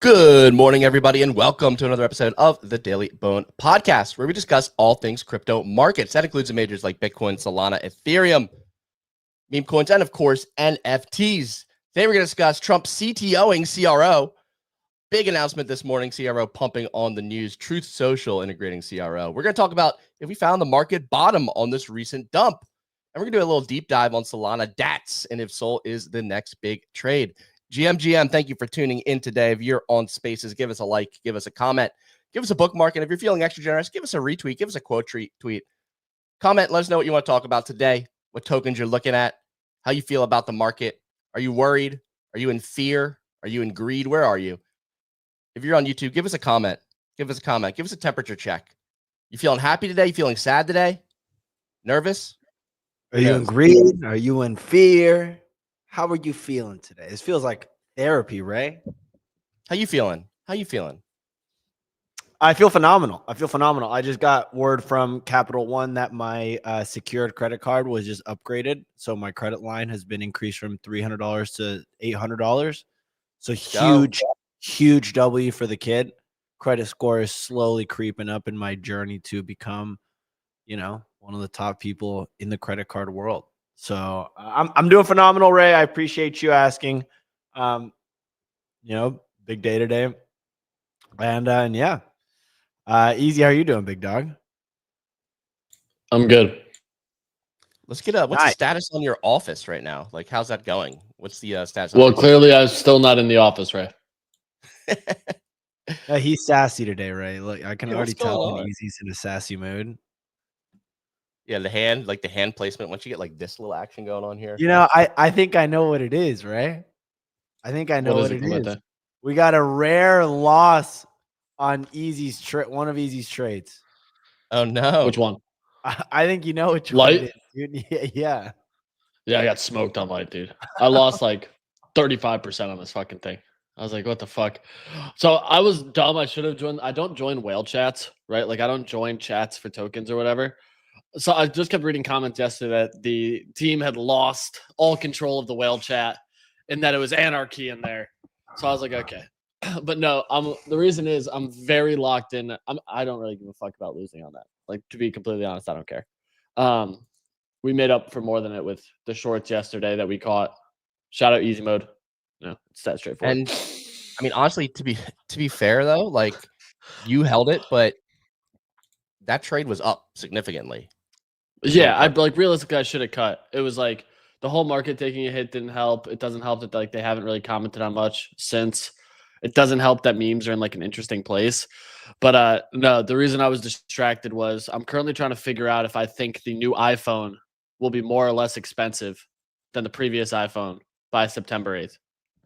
Good morning, everybody, and welcome to another episode of the Daily Bone Podcast, where we discuss all things crypto markets. That includes the majors like Bitcoin, Solana, Ethereum, meme coins, and of course, NFTs. Today, we're going to discuss Trump CTOing CRO. Big announcement this morning, CRO pumping on the news, Truth Social integrating CRO. We're going to talk about if we found the market bottom on this recent dump. And we're going to do a little deep dive on Solana DATs and if Sol is the next big trade. GM, thank you for tuning in today. If you're on Spaces, give us a like, give us a comment, give us a bookmark, and if you're feeling extra generous, give us a retweet, give us a quote tweet. Comment, let us know what you want to talk about today, what tokens you're looking at, how you feel about the market. Are you worried? Are you in fear? Are you in greed? Where are you? If you're on YouTube, give us a comment. Give us a comment. Give us a temperature check. You feeling happy today? You feeling sad today? Nervous? Are you in greed? Are you in fear? How are you feeling today? This feels like therapy, Ray. How you feeling? How you feeling? I feel phenomenal. I just got word from Capital One that my secured credit card was just upgraded. So my credit line has been increased from $300 to $800. So huge W for the kid. Credit score is slowly creeping up in my journey to become, one of the top people in the credit card world. So I'm doing phenomenal, Ray. I appreciate you asking. Big day today. And yeah. Easy, how are you doing, big dog? I'm good. Let's get what's the status on your office right now? Like, how's that going? What's the status? Well, clearly I'm still not in the office, Ray. He's sassy today, Ray. Look, I can already tell when Easy's in a sassy mood. Yeah, the hand placement. Once you get like this little action going on here. I think I know what it is, Ray. I think I know what it is. That? We got a rare loss on Easy's one of Easy's trades. Oh no. Which one? I think you know which Light? one it is. Yeah. Yeah, I got smoked on Light, dude. I lost like 35% on this fucking thing. I was like, what the fuck? So I was dumb. I should have joined. I don't join whale chats, right? Like I don't join chats for tokens or whatever. So I just kept reading comments yesterday that the team had lost all control of the whale chat and that it was anarchy in there. So I was like, okay. But no, the reason is I'm very locked in. I don't really give a fuck about losing on that. Like, to be completely honest, I don't care. We made up for more than it with the shorts yesterday that we caught. Shout out easy mode. No, it's that straightforward. And I mean, honestly, to be fair though, like you held it, but that trade was up significantly. Yeah, I like realistically I should have cut. It was like the whole market taking a hit didn't help. It doesn't help that like they haven't really commented on much since. It doesn't help that memes are in like an interesting place. But no, the reason I was distracted was I'm currently trying to figure out if I think the new iPhone will be more or less expensive than the previous iPhone by September 8th.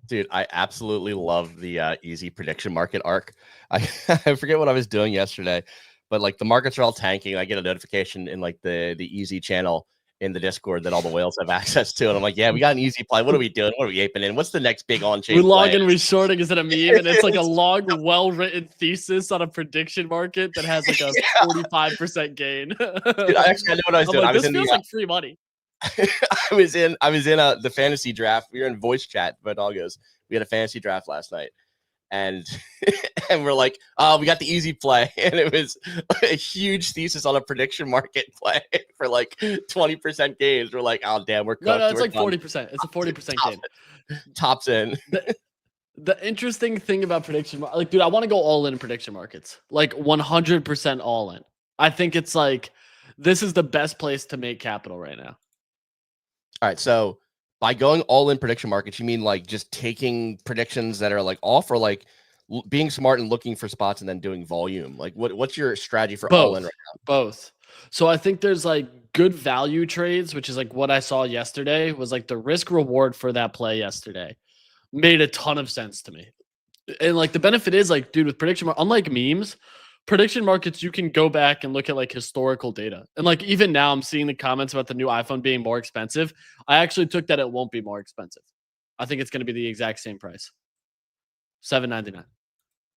Dude, I absolutely love the easy prediction market arc. I forget what I was doing yesterday, but like the markets are all tanking. I get a notification in like the easy channel in the Discord that all the whales have access to. And I'm like, yeah, we got an easy play. What are we doing? What are we aping in? What's the next big on-chain We log in, we shorting. Is it a meme? And it's like a long, well-written thesis on a prediction market that has like a 45% gain. Dude, I know what I was doing. Like, I was this feels like free money. I was in the fantasy draft. We were in voice chat, BoDoggos. We had a fantasy draft last night. And we're like, oh, we got the easy play. And it was a huge thesis on a prediction market play for like 20% gains. We're like, oh, damn, we're cooked. No, it's like 40%. It's a 40% gain. Tops in. The interesting thing about prediction, like, dude, I want to go all in prediction markets. Like 100% all in. I think it's like, this is the best place to make capital right now. All right, so by going all in prediction markets, you mean like just taking predictions that are like off, or like being smart and looking for spots and then doing volume? Like what's your strategy for all in right now? Both. So I think there's like good value trades, which is like what I saw yesterday was like the risk reward for that play yesterday made a ton of sense to me. And like the benefit is like, dude, with prediction, unlike memes, prediction markets, you can go back and look at like historical data. And like even now I'm seeing the comments about the new iPhone being more expensive. I actually took that it won't be more expensive. I think it's going to be the exact same price. $799.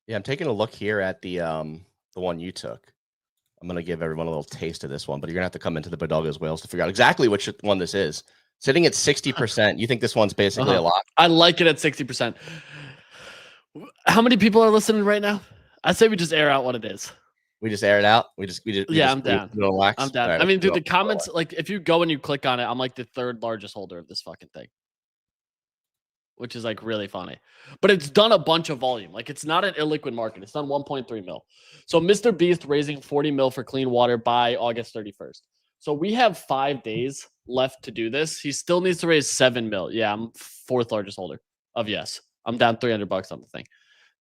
Yeah, I'm taking a look here at the one you took. I'm going to give everyone a little taste of this one, but you're going to have to come into the BoDoggos whales to figure out exactly which one this is. Sitting at 60%. You think this one's basically a lock? I like it at 60%. How many people are listening right now? I say we just air out what it is. We just air it out. I'm down. Relax. I'm down. Right, I mean, dude, the comments, like, if you go and you click on it, I'm like the 3rd largest holder of this fucking thing, which is like really funny. But it's done a bunch of volume. Like, it's not an illiquid market. It's done 1.3 mil. So Mr. Beast raising 40 mil for clean water by August 31st. So we have 5 days left to do this. He still needs to raise 7 mil. Yeah, I'm 4th largest holder of Yes. I'm down $300 on the thing.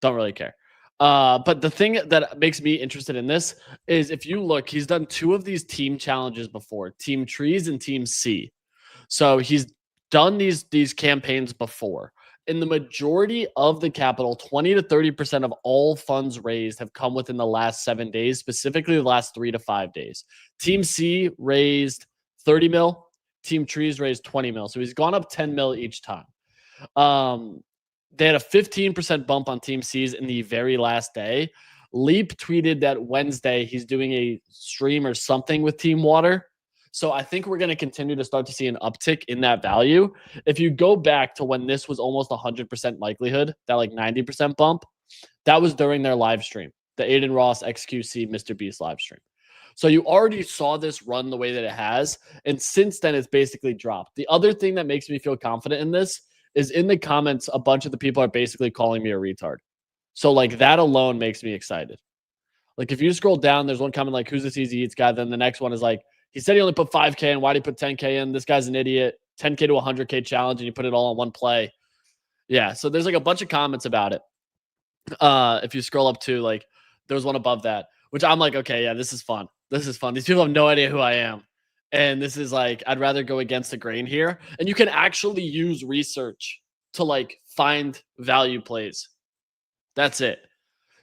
Don't really care. But the thing that makes me interested in this is if you look, he's done 2 of these team challenges before, Team Trees and Team C. So he's done these campaigns before. In the majority of the capital, 20 to 30% of all funds raised have come within the last 7 days, specifically the last 3 to 5 days. Team C raised 30 mil. Team Trees raised 20 mil. So he's gone up 10 mil each time. They had a 15% bump on Team C's in the very last day. Leap tweeted that Wednesday he's doing a stream or something with Team Water. So I think we're going to continue to start to see an uptick in that value. If you go back to when this was almost 100% likelihood, that like 90% bump, that was during their live stream, the Aiden Ross XQC Mr. Beast live stream. So you already saw this run the way that it has. And since then, it's basically dropped. The other thing that makes me feel confident in this is in the comments, a bunch of the people are basically calling me a retard. So like that alone makes me excited. Like if you scroll down, there's one comment like, who's this Easy Eats guy? Then the next one is like, he said he only put 5K in. Why did he put 10K in? This guy's an idiot. 10K to 100K challenge and you put it all on one play. Yeah. So there's like a bunch of comments about it. If you scroll up to like, there's one above that, which I'm like, okay, yeah, this is fun. This is fun. These people have no idea who I am. And this is like, I'd rather go against the grain here. And you can actually use research to like find value plays. That's it.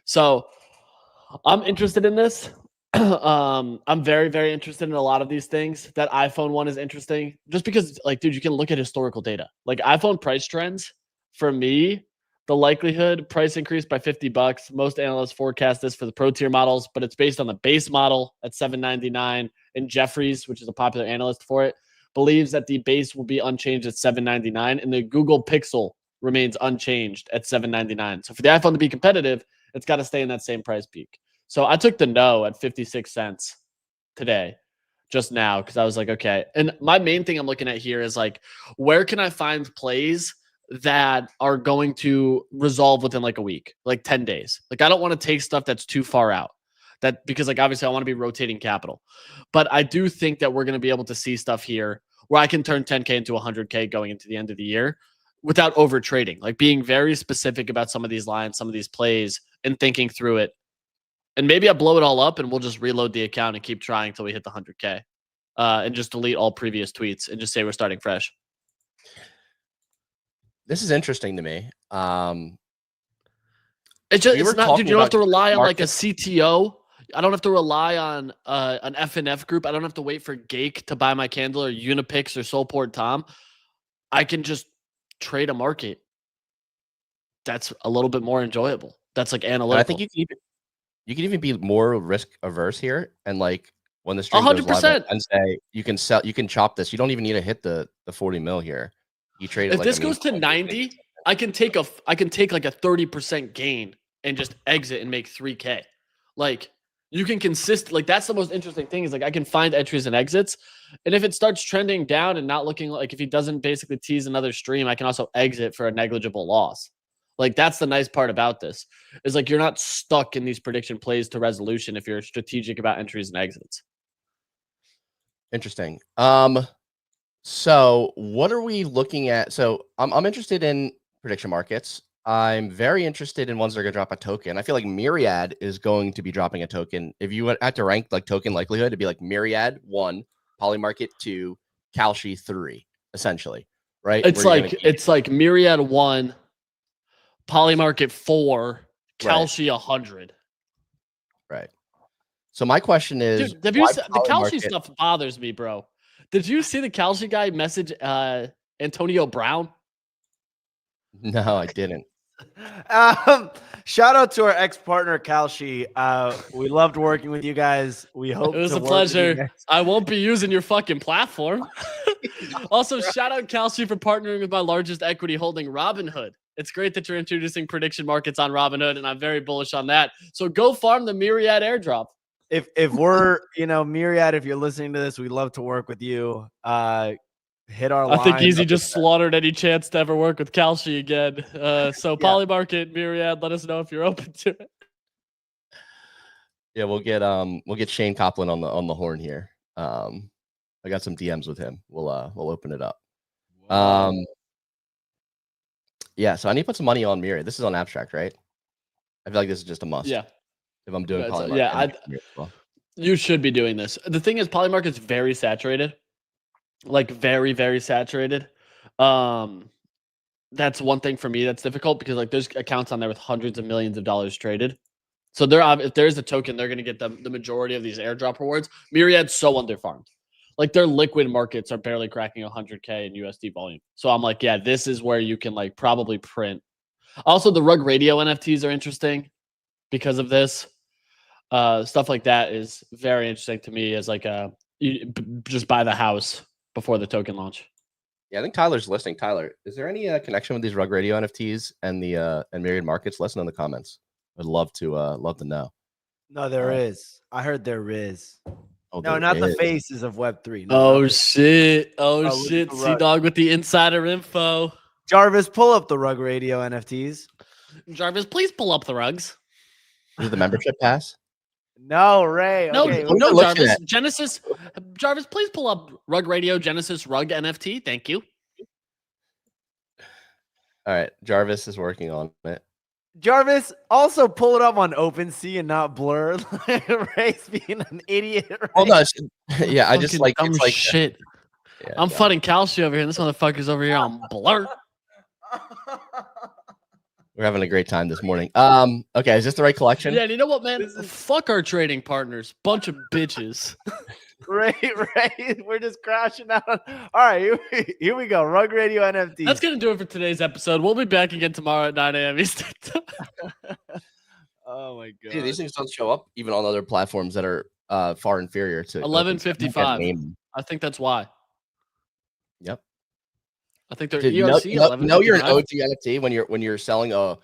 So I'm interested in this. I'm very, very interested in a lot of these things. That iPhone one is interesting just because like, dude, you can look at historical data. Like iPhone price trends for me, the likelihood price increase by $50. Most analysts forecast this for the pro tier models, but it's based on the base model at $799. And Jeffries, which is a popular analyst for it, believes that the base will be unchanged at $799, and the Google Pixel remains unchanged at $799. So for the iPhone to be competitive, it's got to stay in that same price peak. So I took the no at 56 cents today, just now, because I was like, okay. And my main thing I'm looking at here is like, where can I find plays that are going to resolve within like a week, like 10 days. Like I don't want to take stuff that's too far out. That because like obviously I want to be rotating capital. But I do think that we're going to be able to see stuff here where I can turn 10K into 100K going into the end of the year without over trading, like being very specific about some of these lines, some of these plays and thinking through it. And maybe I blow it all up and we'll just reload the account and keep trying until we hit the 100K and just delete all previous tweets and just say we're starting fresh. This is interesting to me. It's just it's not, dude, you don't have to rely on like a CTO. I don't have to rely on an FNF group. I don't have to wait for Gake to buy my candle or Unipix or Soulport Tom. I can just trade a market. That's a little bit more enjoyable. That's like analytical. I think you can even be more risk averse here, and like when the stream goes live on Wednesday, you can chop this. You don't even need to hit the 40 mil here. You trade it if like this goes to 90, I can take like a 30% gain and just exit and make 3K. Like you can like that's the most interesting thing is like I can find entries and exits. And if it starts trending down and not looking like if he doesn't basically tease another stream, I can also exit for a negligible loss. Like that's the nice part about this is like you're not stuck in these prediction plays to resolution if you're strategic about entries and exits. Interesting. So what are we looking at? So I'm interested in prediction markets. I'm very interested in ones that are going to drop a token. I feel like Myriad is going to be dropping a token. If you had to rank like token likelihood, it'd be like Myriad 1, Polymarket 2, Kalshi 3, essentially, right? It's like Myriad 1, Polymarket 4, Kalshi 100. Right. So my question is, dude, have you the Kalshi stuff bothers me, bro. Did you see the Kalshi guy message Antonio Brown? No, I didn't. Shout out to our ex-partner Kalshi. We loved working with you guys. We hope it was a pleasure. I won't be using your fucking platform. Also, shout out Kalshi for partnering with my largest equity holding, Robinhood. It's great that you're introducing prediction markets on Robinhood, and I'm very bullish on that. So go farm the Myriad airdrop. If we're, Myriad, if you're listening to this, we'd love to work with you. Hit our line. I think Easy just slaughtered any chance to ever work with Kalshi again. So Polymarket, Myriad, let us know if you're open to it. Yeah, we'll get Shane Coplin on the horn here. I got some DMs with him. We'll open it up. Yeah, so I need to put some money on Myriad. This is on Abstract, right? I feel like this is just a must. Yeah. If I'm doing Polymarket. You should be doing this. The thing is, Polymarket's very saturated. Like very, very saturated. That's one thing for me that's difficult because like there's accounts on there with hundreds of millions of dollars traded. So if there's a token, they're going to get the majority of these airdrop rewards. Myriad's so underfarmed. Like their liquid markets are barely cracking 100K in USD volume. So I'm like, yeah, this is where you can like probably print. Also, the Rug Radio NFTs are interesting because of this. Stuff like that is very interesting to me as like you just buy the house before the token launch. Yeah, I think Tyler's listening. Tyler, is there any connection with these Rug Radio NFTs and the and Myriad markets? Listen in the comments. I'd love to know. No, there is. I heard there is. Oh, no, not the faces of Web3. No, shit. Shit. C-Dog with the insider info. Jarvis, pull up the Rug Radio NFTs. Jarvis, please pull up the rugs. Is it the membership pass? No, Ray. No, okay. no, Jarvis. Genesis. Jarvis, please pull up Rug Radio Genesis Rug NFT. Thank you. All right. Jarvis is working on it. Jarvis, also pull it up on OpenSea and not Blur. Ray's being an idiot. Right? Oh, no. Yeah, I just like dumb it's like shit. Yeah, I'm fighting Kalshi over here. And this motherfucker's over here on Blur. We're having a great time this morning. Okay, is this the right collection? Yeah, and you know what, man? Fuck our trading partners. Bunch of bitches. Right. We're just crashing out. All right, here we go. Rug Radio NFT. That's going to do it for today's episode. We'll be back again tomorrow at 9 a.m. Eastern time. Oh, my God. Dude, these things don't show up even on other platforms that are far inferior to 11:55. I think that's why. Yep. I think they're Dude, ERC. No, you're an OG NFT when you're selling a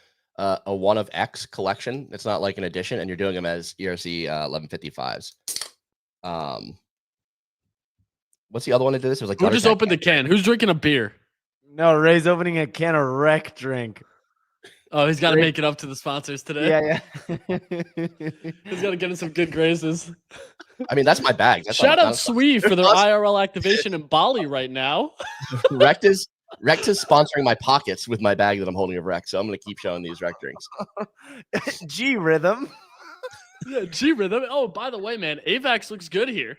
one of X collection. It's not like an edition, and you're doing them as ERC 1155s. What's the other one that did this? It was like who just opened the can? Who's drinking a beer? No, Ray's opening a can of Rec drink. Oh, he's got to make it up to the sponsors today. Yeah. He's got to get in some good graces. I mean, that's my bag. Shout out Swee for their IRL activation in Bali right now. Rect is sponsoring my pockets with my bag that I'm holding of Rec, so I'm going to keep showing these Rec drinks. G Rhythm. Yeah, G Rhythm. Oh, by the way, man, AVAX looks good here.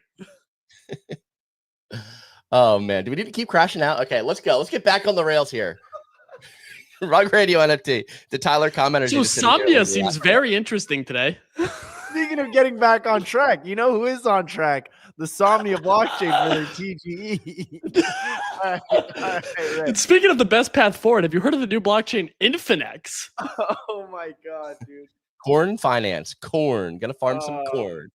Oh, man. Do we need to keep crashing out? Okay, let's go. Let's get back on the rails here. Rug Radio NFT. The Tyler commenter. So Somnia seems very interesting today. Speaking of getting back on track, you know who is on track? The Somnia blockchain for their TGE. All right. And speaking of the best path forward, have you heard of the new blockchain Infinex? Oh my God, dude. Corn finance. Corn. Gonna farm some corn.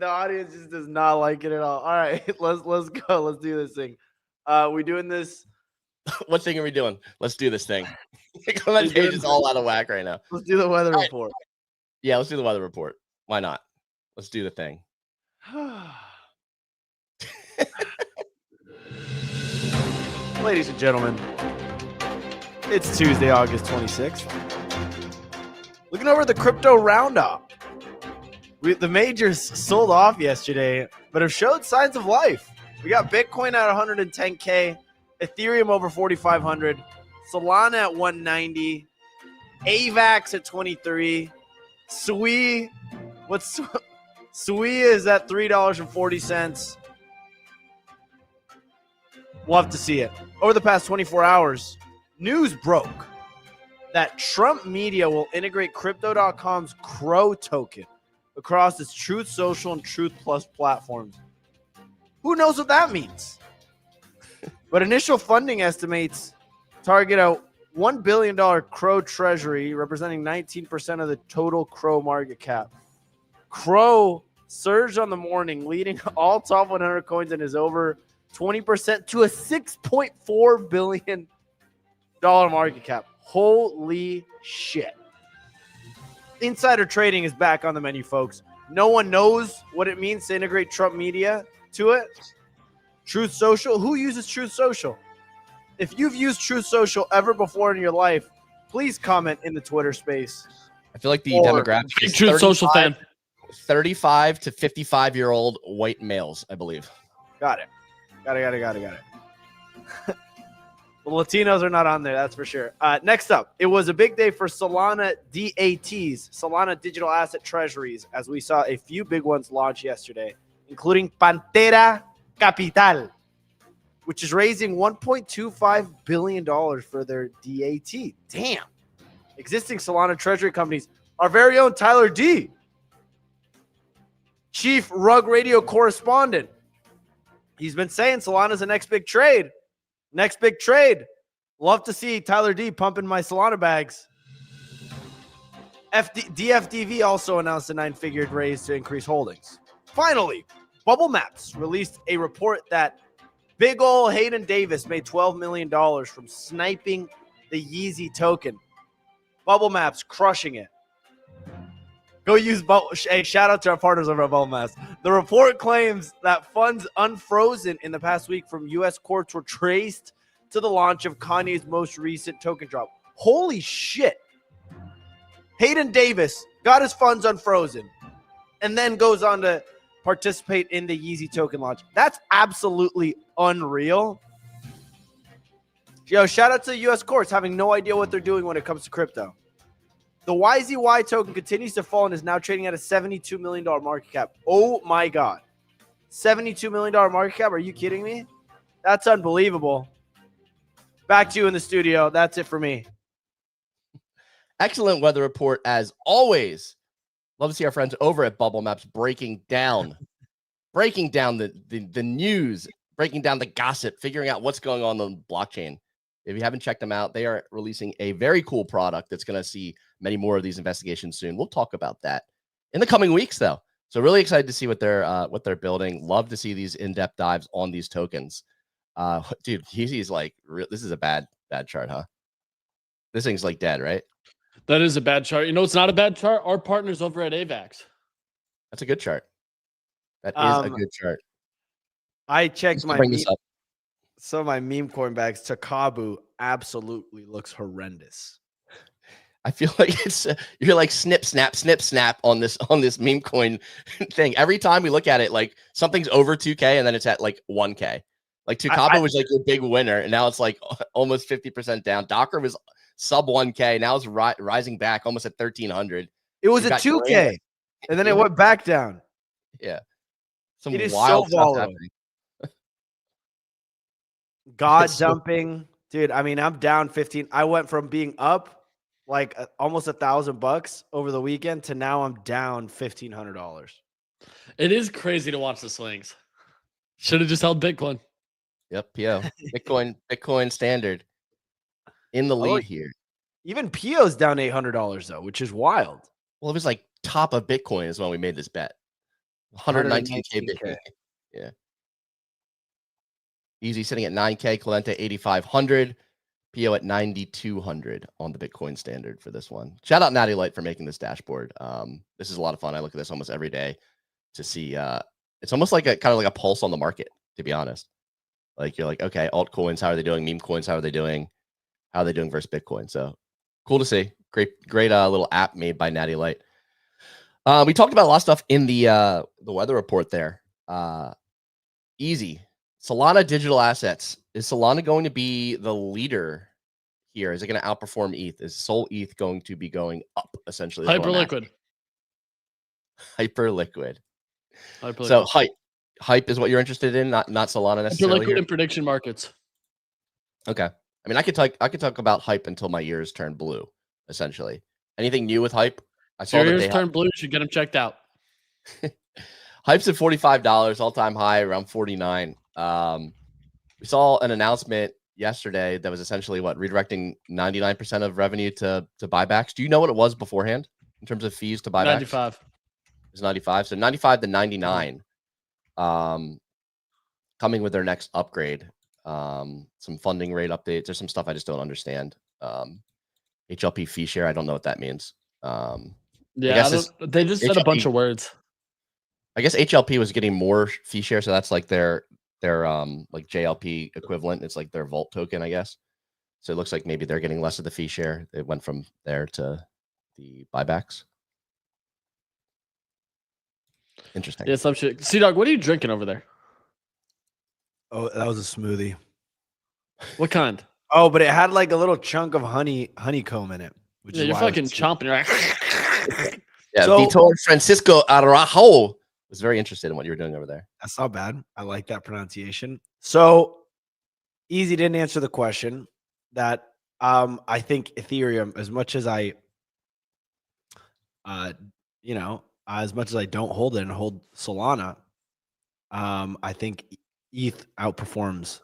The audience just does not like it at all. All right, let's go. Let's do this thing. We doing this. What thing are we doing? Let's do this thing. That page is all out of whack right now. Let's do the weather report. Yeah, let's do the weather report. Why not? Let's do the thing. Ladies and gentlemen, it's Tuesday, August 26th. Looking over the crypto roundup. The majors sold off yesterday, but have showed signs of life. We got Bitcoin at 110K, Ethereum over 4,500, Solana at 190, AVAX at 23, Sui is at $3.40. We'll have to see it. Over the past 24 hours, news broke that Trump Media will integrate Crypto.com's CRO token across its Truth Social and Truth Plus platforms. Who knows what that means? But initial funding estimates target a $1 billion CRO treasury, representing 19% of the total CRO market cap. CRO surged on the morning, leading all top 100 coins and is over 20% to a $6.4 billion market cap. Holy shit. Insider trading is back on the menu, folks. No one knows what it means to integrate Trump media to it. Truth Social. Who uses Truth Social? If you've used Truth Social ever before in your life, please comment in the Twitter space. I feel like the Or- demographic is Truth Social fan. 35 to 55-year-old white males, I believe. Got it. The Latinos are not on there, that's for sure. Next up, it was a big day for Solana DATs, Solana Digital Asset Treasuries, as we saw a few big ones launch yesterday, including Pantera Capital, which is raising $1.25 billion for their DAT. Damn. Existing Solana Treasury companies, our very own Tyler D, Chief Rug Radio correspondent. He's been saying Solana's the next big trade. Next big trade. Love to see Tyler D pumping my Solana bags. DFDV also announced a 9-figure raise to increase holdings. Finally, Bubble Maps released a report that big ol' Hayden Davis made $12 million from sniping the Yeezy token. Bubble Maps crushing it. Go use Bubble. Hey, shout out to our partners over at Bubble Maps. The report claims that funds unfrozen in the past week from U.S. courts were traced to the launch of Kanye's most recent token drop. Holy shit. Hayden Davis got his funds unfrozen and then goes on to participate in the Yeezy token launch. That's absolutely unreal. Yo, shout out to the U.S. courts having no idea what they're doing when it comes to crypto. The YZY token continues to fall and is now trading at a $72 million market cap. Oh my God. $72 million market cap? Are you kidding me? That's unbelievable. Back to you in the studio. That's it for me. Excellent weather report as always. Love to see our friends over at Bubble Maps breaking down the news, breaking down the gossip, figuring out what's going on the blockchain. If you haven't checked them out, they are releasing a very cool product that's going to see many more of these investigations soon. We'll talk about that in the coming weeks, though. So really excited to see what they're building. Love to see these in-depth dives on these tokens. Dude, he's like, this is a bad chart, huh? This thing's like dead, right? That is a bad chart. You know, it's not a bad chart. Our partners over at AVAX. That's a good chart. That is a good chart. I checked my bring this up. some of my meme coin bags. Takabu absolutely looks horrendous. I feel like you're like snip snap on this meme coin thing. Every time we look at it, like something's over 2K and then it's at like 1K. Like Tukaba was like your big winner, and now it's like almost 50% down. Docker was sub 1K, now it's rising back almost at 1,300. It was at 2K, and then it went back down. Yeah, it is so volatile. God dumping, dude. I mean, I'm down 15. I went from being up like almost $1,000 over the weekend to now I'm down $1,500. It is crazy to watch the swings. Should have just held Bitcoin. Yep, PO. Bitcoin standard in the lead here. Even PO's down $800 though, which is wild. Well, it was like top of Bitcoin is when we made this bet. 119K Bitcoin. Yeah. Easy sitting at 9K, Calente 8,500, PO at 9,200 on the Bitcoin standard for this one. Shout out Natty Light for making this dashboard. This is a lot of fun. I look at this almost every day to see. It's almost like kind of like a pulse on the market, to be honest. Like you're like, okay, altcoins, how are they doing? Meme coins, how are they doing? How are they doing versus Bitcoin? So cool to see. Great little app made by Natty Light. We talked about a lot of stuff in the weather report there. Easy. Solana digital assets. Is Solana going to be the leader here? Is it going to outperform ETH? Is Sol ETH going to be going up essentially? Hyperliquid. Hyperliquid. So hype is what you're interested in, not Solana necessarily. Hyperliquid and prediction markets. Okay. I mean, I could talk about hype until my ears turn blue. Essentially, anything new with hype? I saw your that ears they turn blue. You should get them checked out. Hype's at $45, all time high around 49. We saw an announcement yesterday that was essentially redirecting 99% of revenue to buybacks. Do you know what it was beforehand in terms of fees to buybacks? 95. It's 95. So 95 to 99. Coming with their next upgrade. some funding rate updates. There's some stuff I just don't understand. HLP fee share, I don't know what that means. Yeah, they just said a bunch of words. I guess HLP was getting more fee share, so that's like their like JLP equivalent. It's like their Vault token, I guess. So it looks like maybe they're getting less of the fee share. It went from there to the buybacks. Interesting. Yeah, some shit. C-Dog, what are you drinking over there? Oh, that was a smoothie. What kind? Oh, but it had like a little chunk of honeycomb in it. Which Yeah, is you're why fucking chomping. You're like, Yeah, So- Vitor Francisco Araujo was very interested in what you were doing over there. That's not bad. I like that pronunciation. So Easy didn't answer the question that I think Ethereum, as much as I as much as I don't hold it and hold Solana, I think ETH outperforms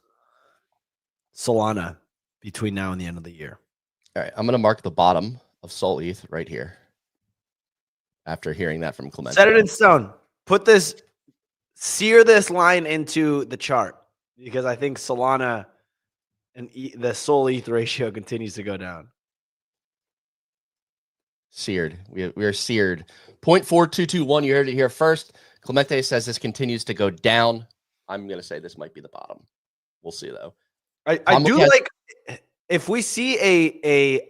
Solana between now and the end of the year. All right, I'm going to mark the bottom of Sol ETH right here. After hearing that from Clemente. Set it in stone. Sear this line into the chart because I think Solana and the Sol ETH ratio continues to go down. Seared. We are seared. 0.4221. You heard it here first. Clemente says this continues to go down. I'm going to say this might be the bottom. We'll see though. I do like if we see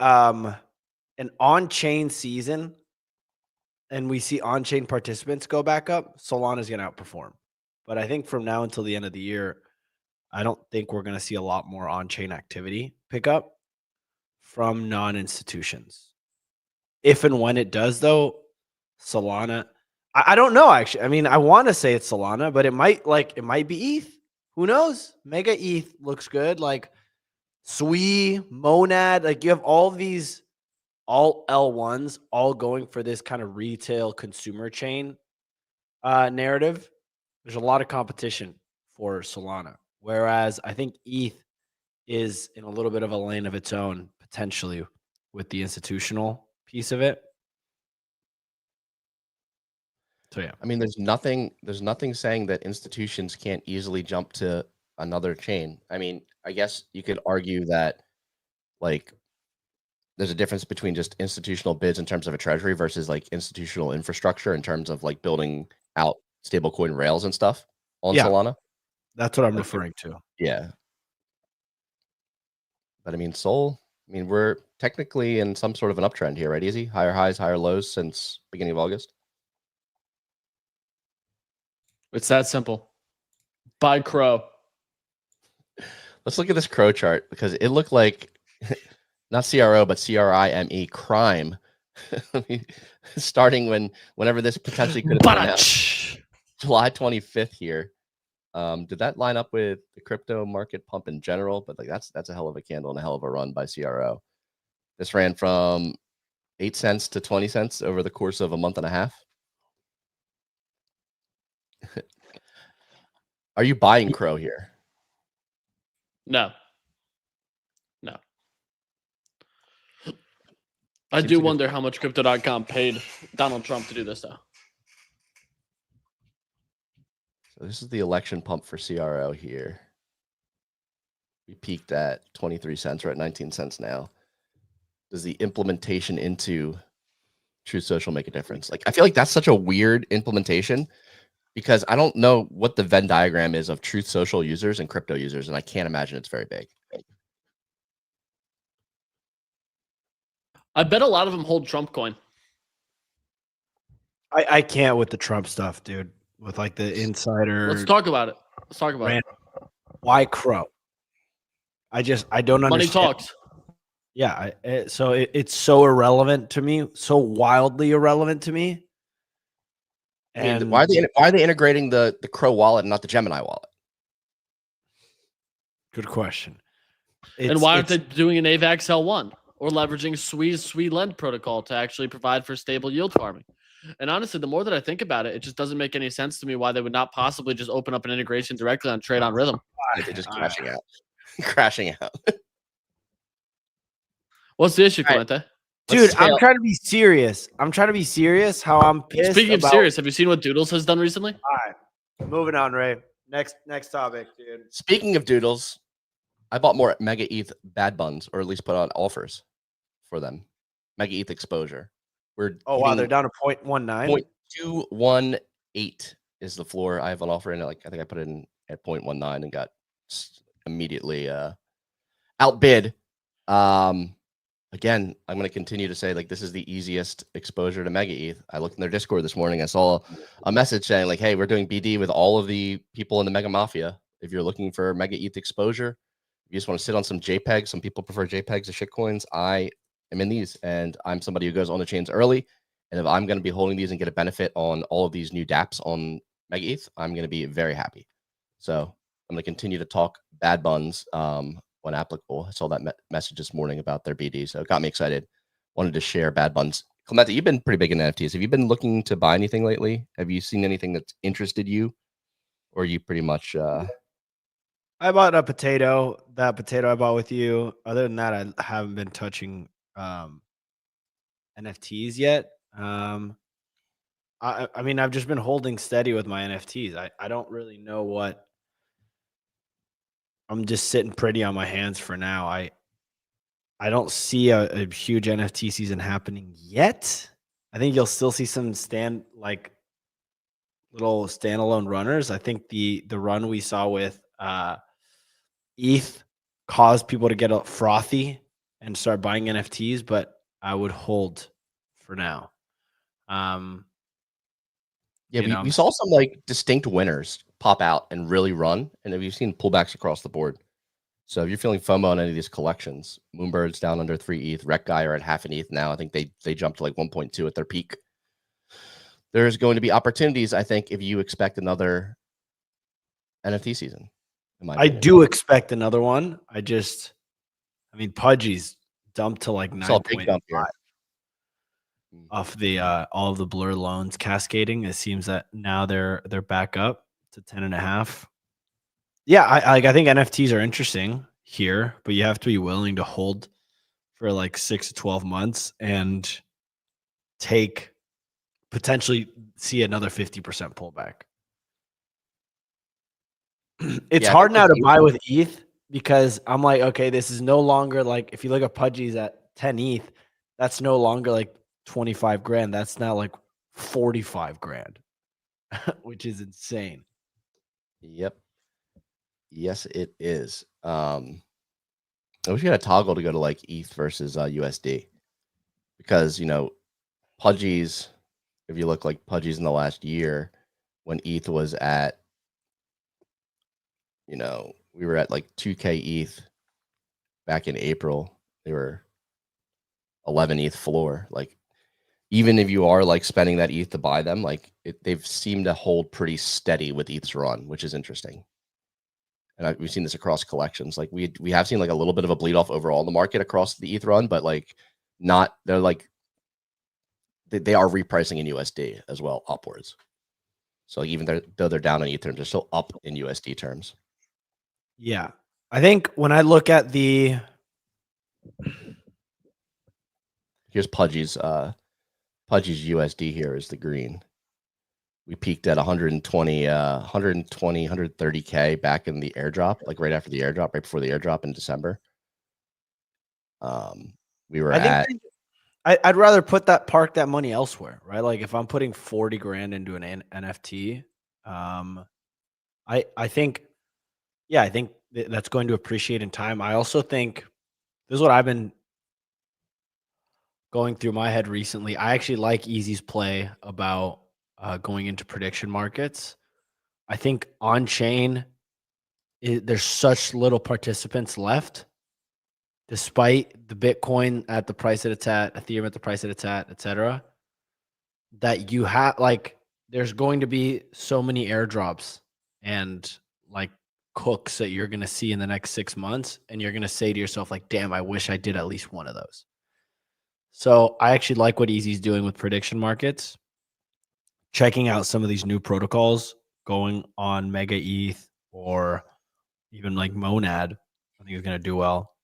an on-chain season and we see on-chain participants go back up, Solana's going to outperform. But I think from now until the end of the year, I don't think we're going to see a lot more on-chain activity pick up from non-institutions. If and when it does, though, Solana, I don't know, actually. I mean, I want to say it's Solana, but it might be ETH. Who knows? Mega ETH looks good. Like SWI, Monad, like you have all these all L1s all going for this kind of retail consumer chain narrative. There's a lot of competition for Solana. Whereas I think ETH is in a little bit of a lane of its own, potentially with the institutional piece of it. So yeah, I mean, there's nothing saying that institutions can't easily jump to another chain. I mean, I guess you could argue that like there's a difference between just institutional bids in terms of a treasury versus like institutional infrastructure in terms of like building out stablecoin rails and stuff on Solana. That's what I'm referring to. Yeah. But I mean, Sol, I mean, we're technically in some sort of an uptrend here, right? Easy, higher highs, higher lows since beginning of August. it's that simple. Buy Crow. Let's look at this Crow chart because it looked like not CRO, but CRIME crime. I mean, starting whenever this potentially could have been announced, July 25th here. Did that line up with the crypto market pump in general? But like that's a hell of a candle and a hell of a run by CRO. This ran from 8 cents to 20 cents over the course of a month and a half. Are you buying Crow here? No. I do wonder how much Crypto.com paid Donald Trump to do this, though. So this is the election pump for CRO here. We peaked at 23 cents. We're at 19 cents now. Does the implementation into Truth Social make a difference? Like, I feel like that's such a weird implementation because I don't know what the Venn diagram is of Truth Social users and crypto users, and I can't imagine it's very big. I bet a lot of them hold Trump coin. I can't with the Trump stuff, dude. With like the insider. Let's talk about it. Why Crow? I don't understand. Money talks. Yeah. So it's so irrelevant to me, so wildly irrelevant to me. And I mean, why are they integrating the Crow wallet and not the Gemini wallet? Good question. And why aren't they doing an AVAX L1 or leveraging SWI lend protocol to actually provide for stable yield farming? And honestly, the more that I think about it, it just doesn't make any sense to me why they would not possibly just open up an integration directly on Trade on Rhythm. They're just crashing out. Crashing out. What's the issue, Clemente? Dude, I'm trying to be serious. How I'm pissed. Speaking of serious, have you seen what Doodles has done recently? All right. Moving on, Ray. Next topic, dude. Speaking of Doodles, I bought more Mega ETH bad buns, or at least put on offers for them. Mega ETH exposure. We're Oh wow, they're down to 0.19. 0.218 is the floor. I have an offer in it. Like I think I put it in at 0.19 and got immediately outbid. Again, I'm going to continue to say like this is the easiest exposure to Mega ETH. I looked in their Discord this morning. I saw a message saying like, "Hey, we're doing BD with all of the people in the Mega Mafia. If you're looking for Mega ETH exposure, if you just want to sit on some JPEGs. Some people prefer JPEGs to shitcoins. I am in these, and I'm somebody who goes on the chains early. And if I'm going to be holding these and get a benefit on all of these new dApps on Mega ETH, I'm going to be very happy. So I'm going to continue to talk bad buns when applicable. I saw that message this morning about their BD, so it got me excited. Wanted to share bad buns. Clemente, you've been pretty big in NFTs. Have you been looking to buy anything lately? Have you seen anything that's interested you, or are you pretty much? I bought a potato. That potato I bought with you. Other than that, I haven't been touching NFTs yet. I mean, I've just been holding steady with my NFTs. I don't really know what. I'm just sitting pretty on my hands for now. I don't see a huge NFT season happening yet. I think you'll still see some little standalone runners. I think the run we saw with ETH caused people to get frothy and start buying NFTs, but I would hold for now. Yeah, we saw some like distinct winners pop out and really run, and we've seen pullbacks across the board. So if you're feeling FOMO on any of these collections, Moonbird's down under 3 ETH, Rec Guy are at half an ETH now. I think they jumped to like 1.2 at their peak. There's going to be opportunities, I think, if you expect another NFT season. I do expect another one. I mean, Pudgy's dumped to like 9.5 off the all of the blur loans cascading. It seems that now they're back up to 10.5. Yeah, I think NFTs are interesting here, but you have to be willing to hold for like 6 to 12 months and potentially see another 50% pullback. It's hard now to buy with ETH because I'm like, okay, this is no longer like, if you look at Pudgy's at 10 ETH, that's no longer like 25 grand. That's now like 45 grand, which is insane. Yep. Yes, it is. I wish you had a toggle to go to like ETH versus USD, because Pudgy's, if you look like Pudgy's in the last year, when ETH was at, we were at like 2K ETH back in April. They were 11 ETH floor. Like, even if you are like spending that ETH to buy them, like they've seemed to hold pretty steady with ETH's run, which is interesting. And we've seen this across collections. Like we have seen like a little bit of a bleed off overall in the market across the ETH run, but like they're like they are repricing in USD as well upwards. So even though they're down in ETH terms, they're still up in USD terms. Yeah, I think when I look at here's Pudgy's USD. Here is the green. We peaked at 130K back in the airdrop, like right after the airdrop, right before the airdrop in December. We were I'd rather park that money elsewhere, right? Like if I'm putting 40 grand into an NFT, I think that's going to appreciate in time. I also think this is what I've been going through my head recently. I actually like Easy's play about going into prediction markets. I think on-chain, there's such little participants left, despite the Bitcoin at the price that it's at, Ethereum at the price that it's at, etc., that you have there's going to be so many airdrops and like cooks that you're going to see in the next 6 months, and you're going to say to yourself like, damn, I wish I did at least one of those. So I actually like what Easy's doing with prediction markets, checking out some of these new protocols going on Mega ETH or even like Monad. I think is going to do well.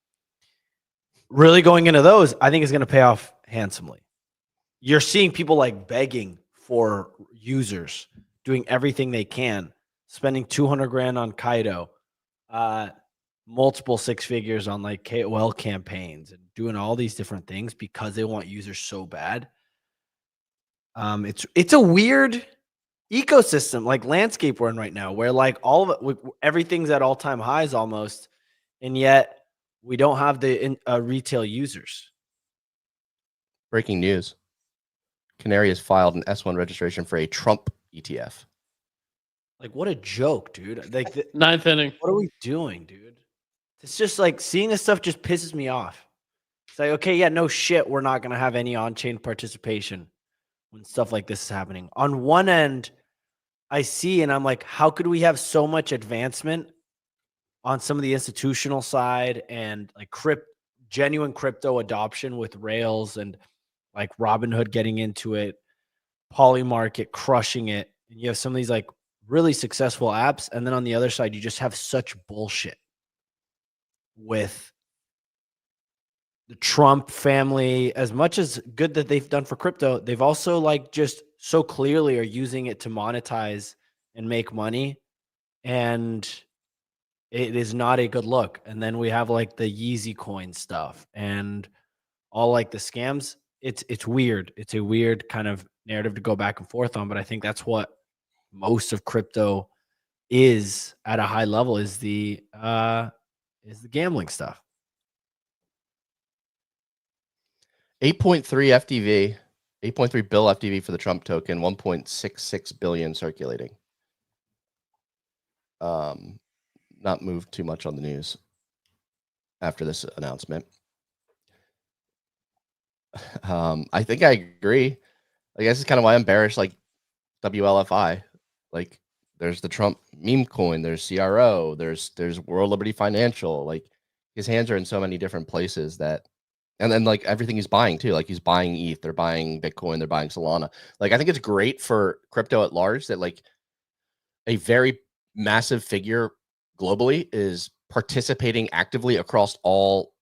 Really going into those, I think is going to pay off handsomely. You're seeing people like begging for users, doing everything they can, spending 200 grand on Kaido, multiple six figures on like KOL campaigns and doing all these different things because they want users so bad. It's a weird ecosystem, like landscape we're in right now, where like all of it, everything's at all-time highs almost, and yet we don't have the retail users. Breaking news. Canary has filed an S1 registration for a Trump ETF. Like, what a joke, dude. Like, ninth inning. what are we doing, dude? It's just like seeing this stuff just pisses me off. It's like, okay, yeah, no shit, we're not going to have any on-chain participation when stuff like this is happening. On one end, I see and I'm like, how could we have so much advancement on some of the institutional side and like genuine crypto adoption with Rails and like Robinhood getting into it, Polymarket crushing it, and you have some of these like really successful apps, and then on the other side you just have such bullshit with the Trump family. As much as good that they've done for crypto, they've also like just so clearly are using it to monetize and make money, and it is not a good look. And then we have like the Yeezy coin stuff and all like the scams. It's weird. It's a weird kind of narrative to go back and forth on, but I think that's what most of crypto is at a high level, is the gambling stuff. 8.3 FTV, 8.3 bill FTV for the Trump token, 1.66 billion circulating. Not moved too much on the news after this announcement. I think I agree. I guess it's kind of why I'm bearish, like WLFI. Like there's the Trump meme coin, there's CRO, there's World Liberty Financial. Like his hands are in so many different places that, and then like everything he's buying too, like he's buying ETH, they're buying Bitcoin, they're buying Solana. Like I think it's great for crypto at large that like a very massive figure globally is participating actively across all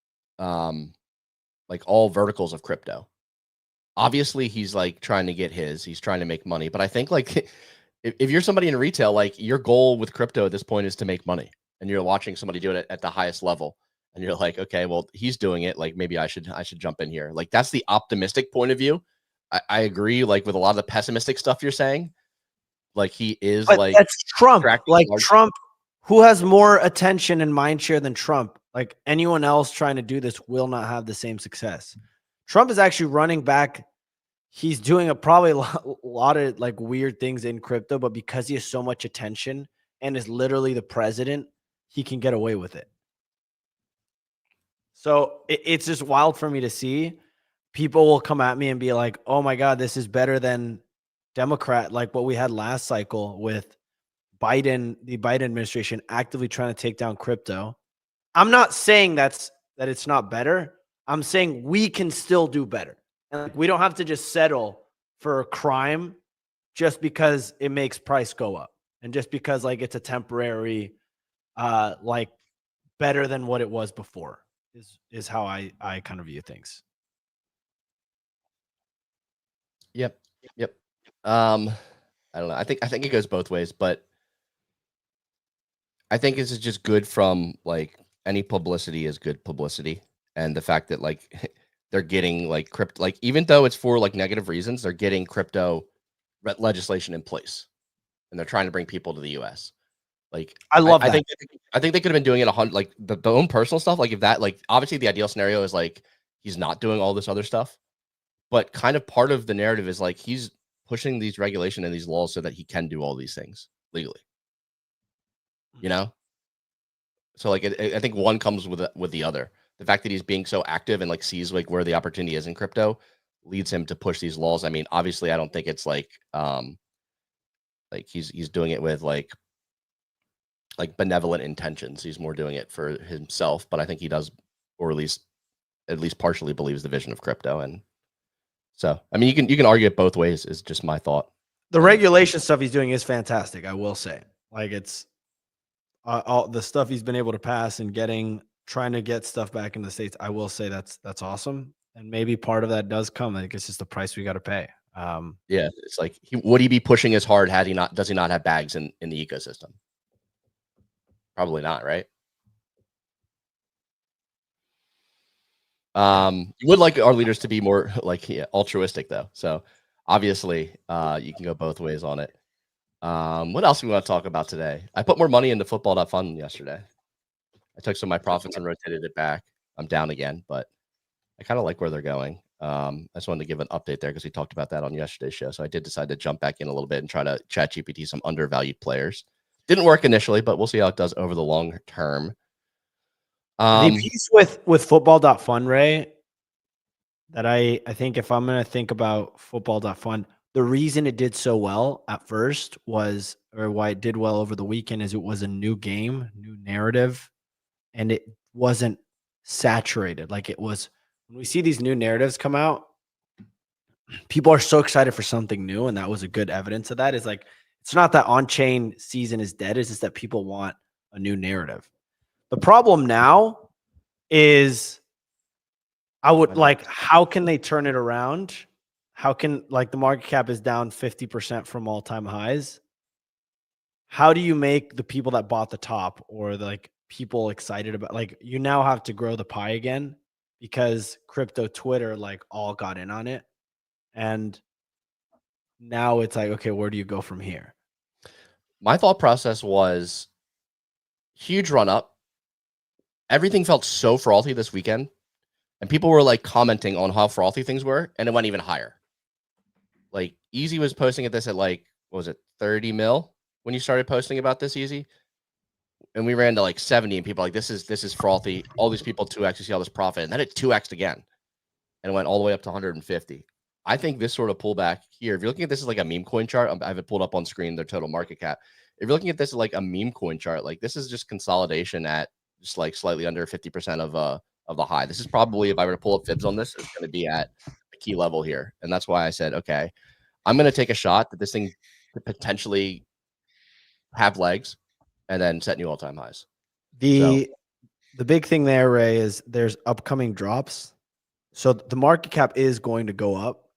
like all verticals of crypto. Obviously he's like trying to get he's trying to make money, but I think like if you're somebody in retail, like your goal with crypto at this point is to make money, and you're watching somebody do it at the highest level, and you're like, okay, well, he's doing it, like maybe I should jump in here. Like that's the optimistic point of view. I agree like with a lot of the pessimistic stuff you're saying. Like he is, but like that's Trump. Like Trump, who has more attention and mind share than Trump? Like anyone else trying to do this will not have the same success. Trump is actually running back. He's doing probably a lot of like weird things in crypto, but because he has so much attention and is literally the president, he can get away with it. So it's just wild for me to see. People will come at me and be like, oh my God, this is better than Democrat, like what we had last cycle with Biden, the Biden administration actively trying to take down crypto. I'm not saying that it's not better. I'm saying we can still do better. And like, we don't have to just settle for a crime just because it makes price go up and just because like it's a temporary like better than what it was before is how I kind of view things. Yep. I don't know. I think it goes both ways, but I think this is just good from like any publicity is good publicity. And the fact that like they're getting like crypto, like even though it's for like negative reasons, they're getting crypto legislation in place, and they're trying to bring people to the US. Like I love that. I think they could have been doing it like the own personal stuff. Like if that, like obviously the ideal scenario is like he's not doing all this other stuff, but kind of part of the narrative is like he's pushing these regulation and these laws so that he can do all these things legally. You know, so like I think one comes with the other. The fact that he's being so active and like sees like where the opportunity is in crypto leads him to push these laws. I mean, obviously, I don't think it's like he's doing it with like benevolent intentions. He's more doing it for himself, but I think he does, or at least partially believes the vision of crypto. And so, I mean, you can argue it both ways. Is just my thought. The regulation stuff he's doing is fantastic. I will say, like it's all the stuff he's been able to pass and trying to get stuff back in the States. I will say that's awesome. And maybe part of that does come. I think it's just the price we got to pay. Yeah, it's like would he be pushing as hard had he not? Does he not have bags in the ecosystem? Probably not, right? You would like our leaders to be more like altruistic though. So obviously, you can go both ways on it. What else do we want to talk about today? I put more money into Football.Fun yesterday. I took some of my profits and rotated it back. I'm down again, but I kind of like where they're going. I just wanted to give an update there because we talked about that on yesterday's show. So I did decide to jump back in a little bit and try to chat GPT some undervalued players. Didn't work initially, but we'll see how it does over the long term. The piece with Football.Fun, Ray, that I think if I'm going to think about Football.Fun, the reason it did so well at first was, or why it did well over the weekend, is it was a new game, new narrative, and it wasn't saturated. Like it was, when we see these new narratives come out, people are so excited for something new. And that was a good evidence of that. Is like, it's not that on-chain season is dead. It's just that people want a new narrative. The problem now is, I would like, how can they turn it around? How can, like, the market cap is down 50% from all-time highs. How do you make the people that bought the top, or the, like, people excited about, like, you now have to grow the pie again because crypto Twitter like all got in on it. And now it's like, okay, where do you go from here? My thought process was huge run up. Everything felt so frothy this weekend. And people were like commenting on how frothy things were, and it went even higher. Like Easy was posting at this at like, what was it, 30 mil when you started posting about this, Easy? And we ran to like 70, and people like, this is frothy. All these people 2x, you see all this profit, and then it 2x'd again, and it went all the way up to 150. I think this sort of pullback here, if you're looking at this as like a meme coin chart, I have it pulled up on screen, their total market cap. If you're looking at this as like a meme coin chart, like this is just consolidation at just like slightly under 50% of the high. This is probably, if I were to pull up fibs on this, it's going to be at a key level here. And that's why I said, okay, I'm going to take a shot that this thing could potentially have legs and then set new all-time highs. The big thing there, Ray, is there's upcoming drops. So the market cap is going to go up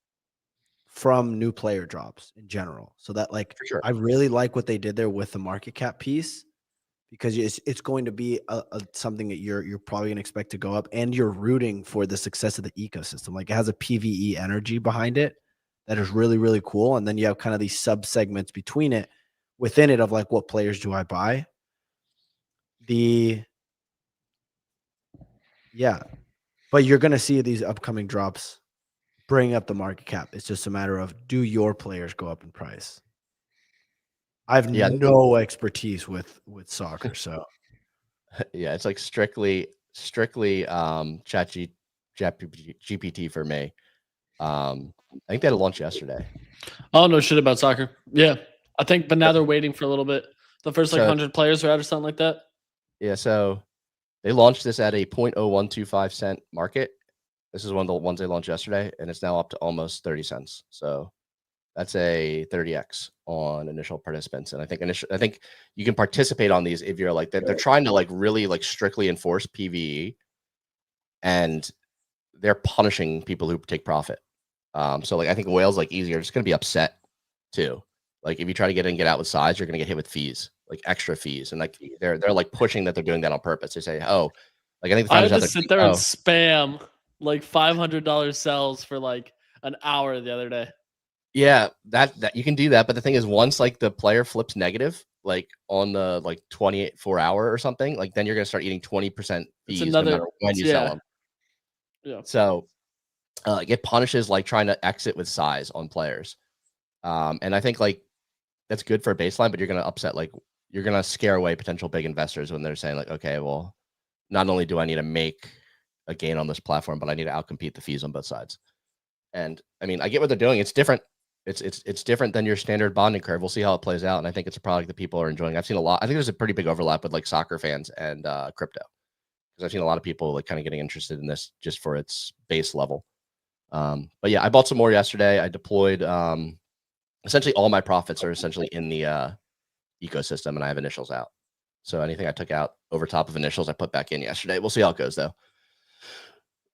from new player drops in general. So that, like, For sure. I really like what they did there with the market cap piece, because it's going to be something that you're probably going to expect to go up, and you're rooting for the success of the ecosystem. Like, it has a PVE energy behind it that is really, really cool. And then you have kind of these sub segments between it, within it, of like, what players do I buy? Yeah, but you're going to see these upcoming drops bring up the market cap. It's just a matter of, do your players go up in price? I have no expertise with soccer, so yeah, it's like strictly chat GPT for me. I think they had a launch yesterday. I don't know shit about soccer. Yeah, I think, but now they're waiting for a little bit. The first like 100 players are out or something like that. Yeah, so they launched this at a 0.0125 cent market. This is one of the ones they launched yesterday, and it's now up to almost 30 cents. So that's a 30x on initial participants. And I think you can participate on these if you're like that. They're trying to like really like strictly enforce PVE, and they're punishing people who take profit. So like I think whales like Easy are just gonna be upset too. Like if you try to get in and get out with size, you're gonna get hit with fees, like extra fees. And like they're like pushing that they're doing that on purpose. They say, oh, like I think the I founders had out to there sit there and spam like $500 sells for like an hour the other day. Yeah, that you can do that. But the thing is, once like the player flips negative, like on the like 24 hour or something, like then you're gonna start eating 20% fees no matter when you sell them. Yeah. So it punishes like trying to exit with size on players. And I think like that's good for a baseline, but you're gonna upset, like you're gonna scare away potential big investors when they're saying like, okay, well, not only do I need to make a gain on this platform, but I need to outcompete the fees on both sides. And I mean, I get what they're doing. It's different. It's different than your standard bonding curve. We'll see how it plays out. And I think it's a product that people are enjoying. I've seen a lot. I think there's a pretty big overlap with like soccer fans and crypto, because I've seen a lot of people like kind of getting interested in this just for its base level. But yeah, I bought some more yesterday. I deployed essentially all my profits are essentially in the ecosystem, and I have initials out. So anything I took out over top of initials, I put back in yesterday. We'll see how it goes though.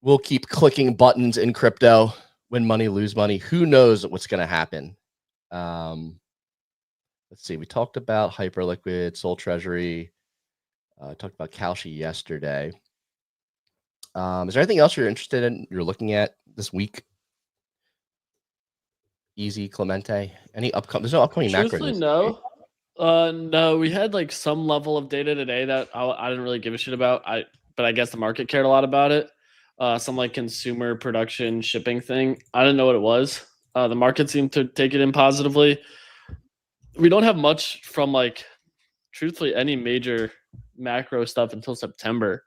We'll keep clicking buttons in crypto. Win money, lose money. Who knows what's going to happen? Let's see. We talked about Hyperliquid, Soul Treasury. Talked about Kalshi yesterday. Is there anything else you're interested in? You're looking at this week? Easy, Clemente. Any upcoming? There's no upcoming macro Truthfully, news. no. No, we had like some level of data today that I didn't really give a shit about. But I guess the market cared a lot about it. Some like consumer production shipping thing. I didn't know what it was. The market seemed to take it in positively. We don't have much from like, truthfully, any major macro stuff until September.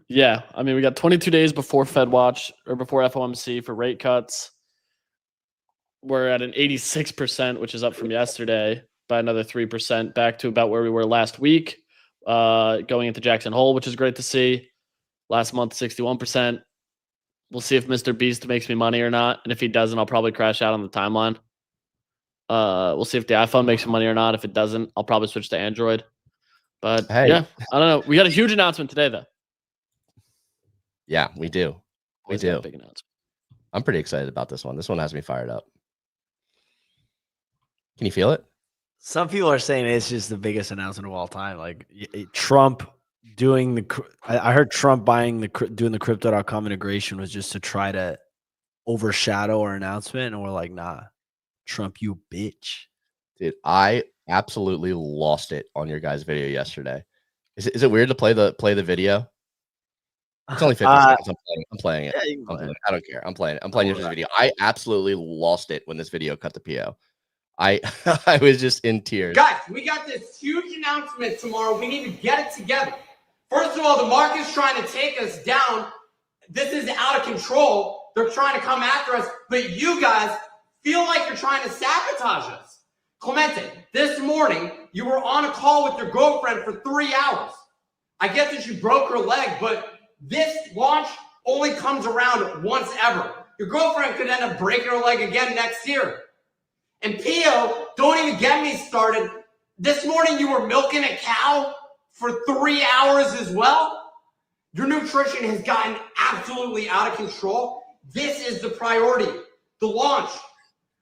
Yeah, I mean, we got 22 days before Fed Watch or before FOMC for rate cuts. We're at an 86%, which is up from yesterday by another 3%, back to about where we were last week, going into Jackson Hole, which is great to see. Last month, 61%. We'll see if Mr. Beast makes me money or not. And if he doesn't, I'll probably crash out on the timeline. We'll see if the iPhone makes me money or not. If it doesn't, I'll probably switch to Android. But Hey. yeah, I don't know. We got a huge announcement today, though. Yeah, we do. We do. Big announcement. I'm pretty excited about this one. This one has me fired up. Can you feel it? Some people are saying it's just the biggest announcement of all time. Like Trump doing I heard Trump doing the crypto.com integration was just to try to overshadow our announcement. And we're like, nah, Trump, you bitch. Dude, I absolutely lost it on your guys' video yesterday. Is it weird to play the video? It's only 50 seconds. I'm playing it. Yeah, I don't care. I'm playing it. I'm playing your video. I absolutely lost it when this video cut the PO. I was just in tears. Guys, we got this huge announcement tomorrow. We need to get it together. First of all, the market's trying to take us down. This is out of control. They're trying to come after us, but you guys feel like you're trying to sabotage us. Clemente, this morning, you were on a call with your girlfriend for 3 hours. I get that you broke her leg, but this launch only comes around once ever. Your girlfriend could end up breaking her leg again next year. And Pio, don't even get me started. This morning you were milking a cow for 3 hours as well. Your nutrition has gotten absolutely out of control. This is the priority, the launch.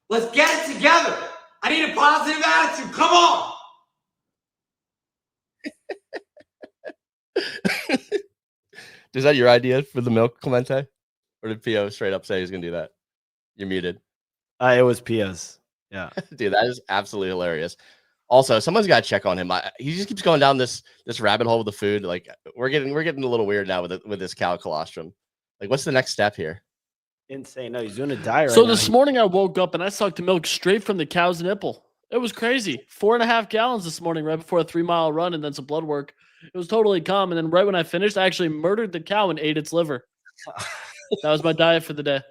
Let's get it together. I need a positive attitude. Come on. Is that your idea for the milk, Clemente? Or did Pio straight up say he's going to do that? You're muted. It was Pia's. Yeah. Dude, that is absolutely hilarious. Also, someone's got to check on him. He just keeps going down this rabbit hole with the food. Like we're getting a little weird now with this cow colostrum. Like, what's the next step here? Insane. No, he's doing a diet right So now. this morning I woke up and I sucked the milk straight from the cow's nipple. It was crazy. 4.5 gallons this morning, right before a 3-mile run and then some blood work. It was totally calm. And then right when I finished, I actually murdered the cow and ate its liver. That was my diet for the day.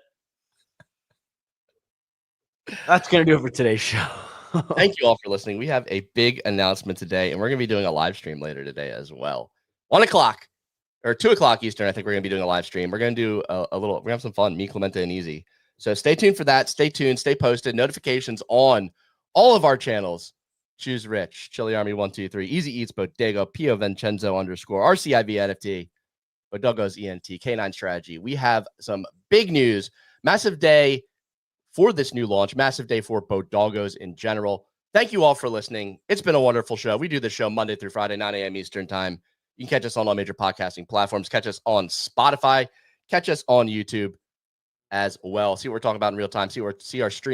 That's going to do it for today's show. Thank you all for listening. We have a big announcement today, and we're going to be doing a live stream later today as well. 1 o'clock or 2 o'clock Eastern, I think we're going to be doing a live stream. We're going to do we're going to have some fun, me, Clemente, and Easy. So stay tuned for that. Stay tuned. Stay posted. Notifications on all of our channels. Choose Rich, Chili Army 123, Easy Eats, Bodego, Pio Vincenzo _ RCIV NFT, BoDoggos ENT, K9 Strategy. We have some big news. Massive day for this new launch. Massive day for BoDoggos in general. Thank you all for listening. It's been a wonderful show. We do this show Monday through Friday, 9 a.m. Eastern time. You can catch us on all major podcasting platforms. Catch us on Spotify. Catch us on YouTube as well. See what we're talking about in real time. See our stream.